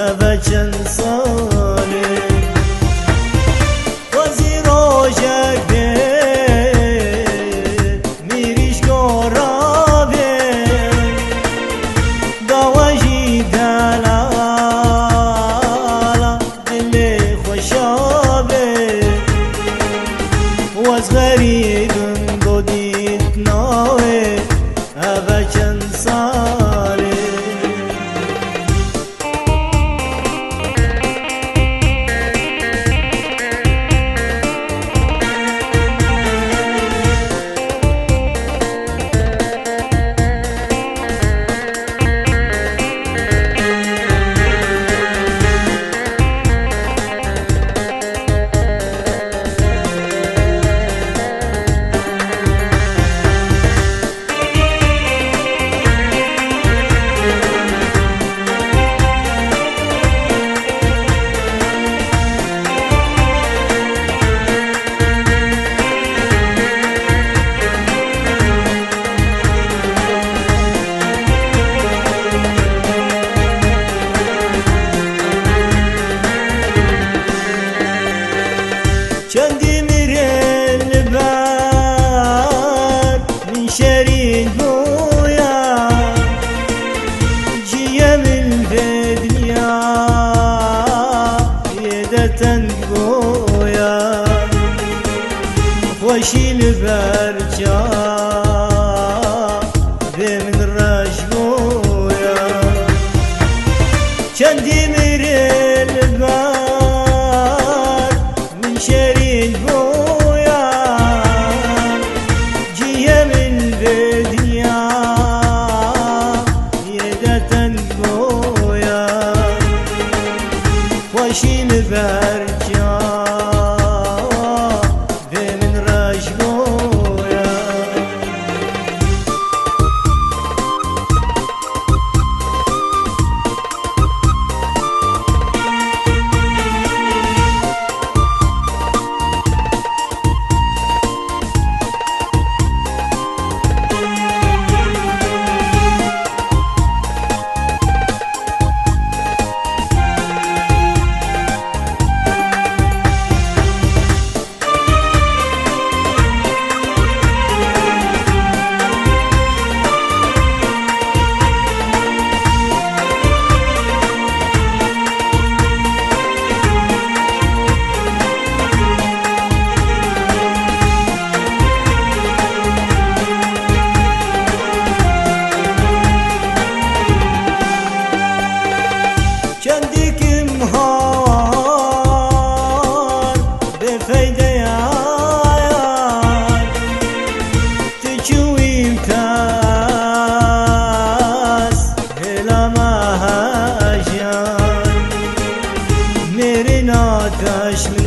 هذا كان صالح وزيروجك بيه ميريش قرابي دواجي دلالا اللي خوشابي وزغريب دوديت ناوي هذا كان صالح چندی میره لبر من شرین بویا جیم الفدنیا یدتن بویا خوشی لبر جا به من رش بویا چندی میره لبر من شرین بویا جیم الفدنیا یدتن بویا خوشی لبر جا به من رش بویا چندیکم هار به فایده یار تجویم کس هلا مهجان میری ناتش من